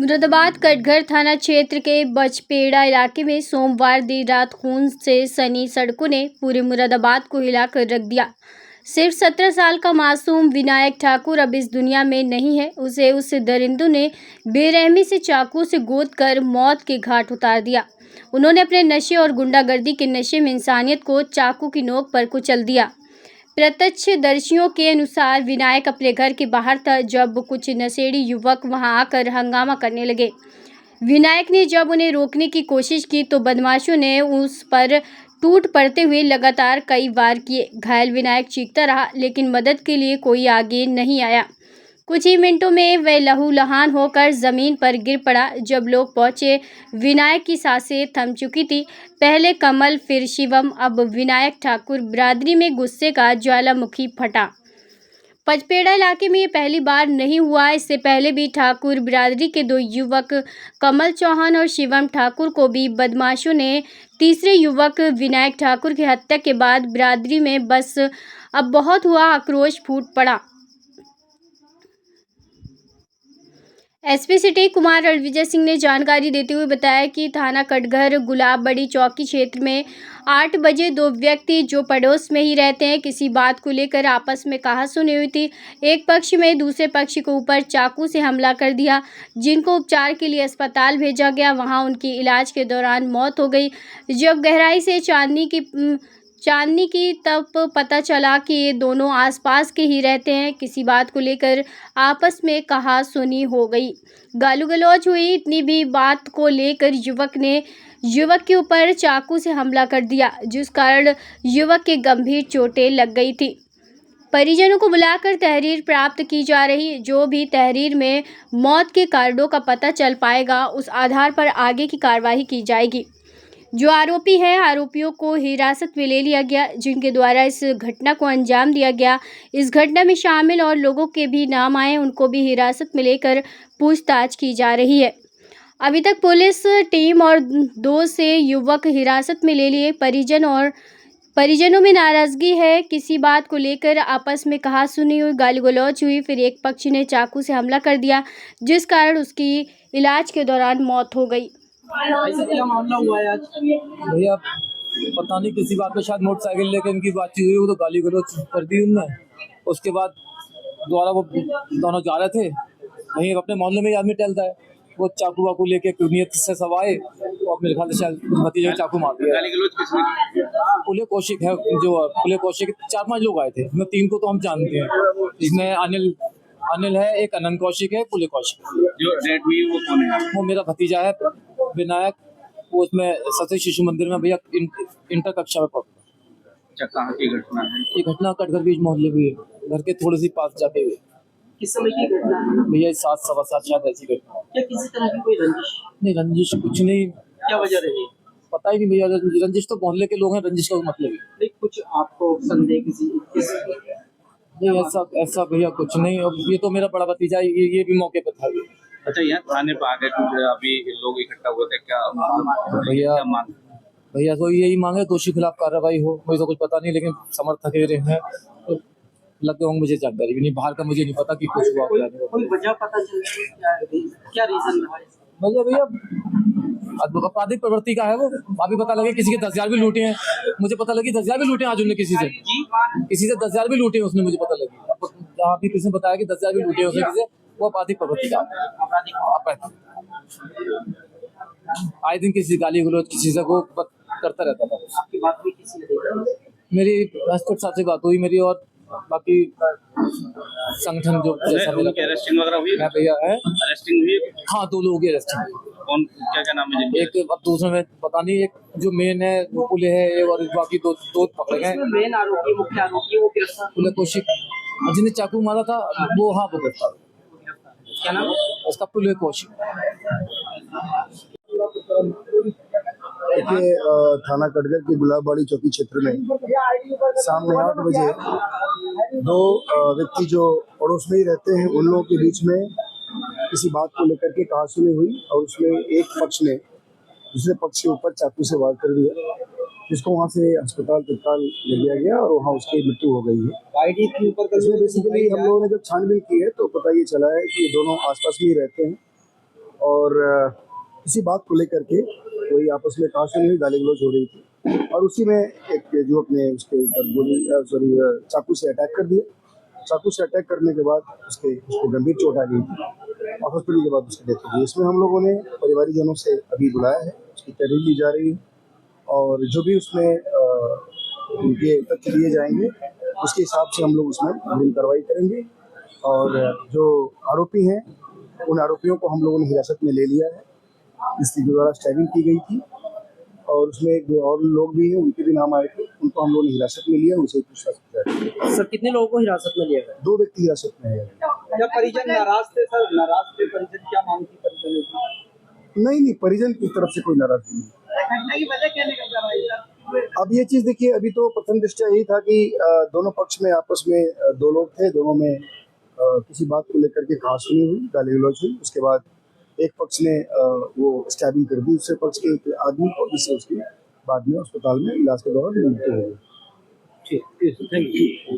मुरादाबाद कटघर थाना क्षेत्र के बचपेड़ा इलाके में सोमवार देर रात खून से सनी सड़कों ने पूरे मुरादाबाद को हिलाकर रख दिया। सिर्फ 17 साल का मासूम विनायक ठाकुर अब इस दुनिया में नहीं है। उसे उस दरिंदों ने बेरहमी से चाकू से गोद कर मौत के घाट उतार दिया। उन्होंने अपने नशे और गुंडागर्दी के नशे में इंसानियत को चाकू की नोक पर कुचल दिया। प्रत्यक्षदर्शियों के अनुसार विनायक अपने घर के बाहर था जब कुछ नशेड़ी युवक वहां आकर हंगामा करने लगे। विनायक ने जब उन्हें रोकने की कोशिश की तो बदमाशों ने उस पर टूट पड़ते हुए लगातार कई वार किए। घायल विनायक चीखता रहा लेकिन मदद के लिए कोई आगे नहीं आया। कुछ ही मिनटों में वह लहूलुहान होकर जमीन पर गिर पड़ा। जब लोग पहुंचे विनायक की सांसें थम चुकी थी। पहले कमल फिर शिवम, अब विनायक ठाकुर बिरादरी में गुस्से का ज्वालामुखी फटा। पचपेड़ा इलाके में ये पहली बार नहीं हुआ। इससे पहले भी ठाकुर बिरादरी के 2 युवक कमल चौहान और शिवम ठाकुर को भी बदमाशों ने तीसरे युवक विनायक ठाकुर की हत्या के बाद बिरादरी में बस अब बहुत हुआ आक्रोश फूट पड़ा। एसपी सिटी कुमार रणविजय सिंह ने जानकारी देते हुए बताया कि थाना कटघर गुलाबबड़ी चौकी क्षेत्र में 8 बजे 2 व्यक्ति जो पड़ोस में ही रहते हैं किसी बात को लेकर आपस में कहासुनी हुई थी। एक पक्ष में दूसरे पक्ष के ऊपर चाकू से हमला कर दिया, जिनको उपचार के लिए अस्पताल भेजा गया। वहां उनकी इलाज के दौरान मौत हो गई। जब गहराई से चांदनी की तब पता चला कि ये दोनों आसपास के ही रहते हैं। किसी बात को लेकर आपस में कहासुनी हो गई, गाली गलौज हुई। इतनी भी बात को लेकर युवक ने युवक के ऊपर चाकू से हमला कर दिया, जिस कारण युवक के गंभीर चोटें लग गई थी। परिजनों को बुलाकर तहरीर प्राप्त की जा रही। जो भी तहरीर में मौत के कारणों का पता चल पाएगा, उस आधार पर आगे की कार्रवाई की जाएगी। जो आरोपी हैं, आरोपियों को हिरासत में ले लिया गया, जिनके द्वारा इस घटना को अंजाम दिया गया। इस घटना में शामिल और लोगों के भी नाम आए, उनको भी हिरासत में लेकर पूछताछ की जा रही है। अभी तक पुलिस टीम और 2 से युवक हिरासत में ले लिए। परिजनों में नाराजगी है। किसी बात को लेकर आपस में कहासुनी हुई, गाली गलौज हुई। फिर एक पक्ष ने चाकू से हमला कर दिया, जिस कारण उसकी इलाज के दौरान मौत हो गई। क्या मामला हुआ है आज? भैया पता नहीं किसी बात पे शायद मोटरसाइकिल लेकर इनकी बातचीत हुई, वो तो गाली गलौज कर दी उनने। उसके बाद दोबारा वो दोनों जा रहे थे, वहीं अपने मोहल्ले में आदमी टहलता है, वो चाकू वाकू लेके नियत से सब आए और मेरे ख्याल से शायद भतीजे को चाकू मार दिया। गाली गलौज किसने की? पुलिस कौशिक है, जो पुलिस कौशिक 4-5 लोग आए थे। मैं 3 को तो हम जानते हैं, इसमें अनिल है, एक अनंत कौशिक है, पुलिस कौशिक। जो डेड हुई वो कौन है? वो मेरा भतीजा है विनायक। वो उसमें सती शिशु मंदिर में भैया इंटर कक्षा में पढ़ता। अच्छा, कहाँ की घटना है? ये घटना कटघर बीच मोहल्ले में है, घर के थोड़ी सी पास जाके हुई। किस समय की घटना है? भैया 7 सवा 7 शायद ऐसी घटना। क्या किसी तरह की कोई रंजिश? नहीं, रंजिश कुछ नहीं। क्या वजह रही? पता ही नहीं भैया, रंजिश तो मोहल्ले के लोग हैं, रंजिश का मतलब है नहीं, कुछ आपको संदेह किसी नहीं। ऐसा भैया कुछ नहीं। अब ये तो मेरा बड़ा भतीजा, ये भी मौके पर था। अच्छा, यहाँ थाने पर आ गए कुछ अभी लोग इकट्ठा हुए थे, क्या भैया तो यही मांगे दोषी खिलाफ कार्रवाई हो। मुझे तो कुछ पता नहीं, लेकिन समर्थक हैं तो लगते होंगे। मुझे जानकारी भी नहीं, बाहर का मुझे नहीं पता कि कुछ हुआ कोई वजह पता चल रही है? क्या रीजन रहा है? मतलब भैया आपराधिक प्रवृत्ति का है वो। अभी पता लगे किसी के 10,000 भी लूटे हैं, मुझे पता लगी 10,000 भी लूटे हैं आज उन्होंने किसी से 10,000 भी लूटे हैं उसने, मुझे पता लगी। जहाँ भी किसी ने बताया कि 10,000 भी लूटे हैं उसने किसी से, वो आपराधिक प्रवृत्ति का आए दिन किसी गाली गलौज किसी से वो करता रहता था। आपकी बात हुई किसी ने? मेरी राष्ट्रपति साहब से बात हुई मेरी, और बाकी संगठन जो जैसा अरेस्टिंग वगैरह हुई है भैया है। अरेस्टिंग हुई? हाँ, 2 लोगों की अरेस्टिंग। कौन, क्या नाम है? एक अब दूसरे में पता नहीं, एक जो मेन है वो पुलिस है, और बाकी दो पकड़े गए। मेन आरोपी, मुख्य आरोपी वो गिरफ्तार? पुलिस कौशिक जिसने चाकू मारा था वो, हाँ वो गिरफ्तार। क्या नाम उसका? पुलिस कौशिक। देखिए, थाना कटघर के गुलाबबाड़ी चौकी क्षेत्र में शाम 8 बजे 2 व्यक्ति जो पड़ोस में ही रहते हैं, उन लोगों के बीच में किसी बात को लेकर के कहासुनी हुई, और उसमें एक पक्ष ने दूसरे पक्ष के ऊपर चाकू से वार कर दिया, जिसको वहां से अस्पताल तत्काल ले लिया गया और वहां उसकी मृत्यु हो गई है। इसमें बेसिकली हम लोगों ने जब छानबीन की है तो पता ये चला है कि ये दोनों आसपास में ही रहते हैं, और किसी बात को लेकर के कोई आपस में कहासुनी हुई, गाली गलौज हो रही थी और उसी में एक जो अपने उसके ऊपर गोली चाकू से अटैक कर दिया। चाकू से अटैक करने के बाद उसको गंभीर चोट आ गई थी और हॉस्पिटल के बाद उसकी डेथ हो गई। इसमें हम लोगों ने परिवारीजनों से अभी बुलाया है, उसकी तहरीर ली जा रही है और जो भी उसमें उनके तथ्य दिए जाएंगे उसके हिसाब से हम लोग उसमें अग्रिम कार्रवाई करेंगे। और जो आरोपी हैं उन आरोपियों को हम लोगों ने हिरासत में ले लिया है, जिसके द्वारा स्टैबिंग की गई थी और उसमें एक दो और लोग भी हैं, उनके भी नाम आए थे, उनको हम लोगों ने हिरासत में लिया, उनसे पूछताछ की जा रही है। सर कितने लोगों को हिरासत में लिया गया? 2 व्यक्ति हिरासत में है। जब परिजन नाराज थे सर, नाराज थे परिजन, क्या मांग थी परिजनों की? नहीं, परिजन की तरफ से कोई नाराजगी नहीं। घटना की वजह क्या निकल कर रही है? अब ये चीज देखिए, अभी तो प्रथम दृष्टया यही था कि दोनों पक्ष में आपस में 2 लोग थे, दोनों में किसी बात को लेकर के कहासुनी हुई, गाली गलौज हुई। उसके बाद एक पक्ष ने वो स्टैबिंग कर दी दूसरे पक्ष के एक आदमी को, जिससे उसकी बाद में अस्पताल में इलाज के दौरान मृत्यु हो गई। ठीक, थैंक यू।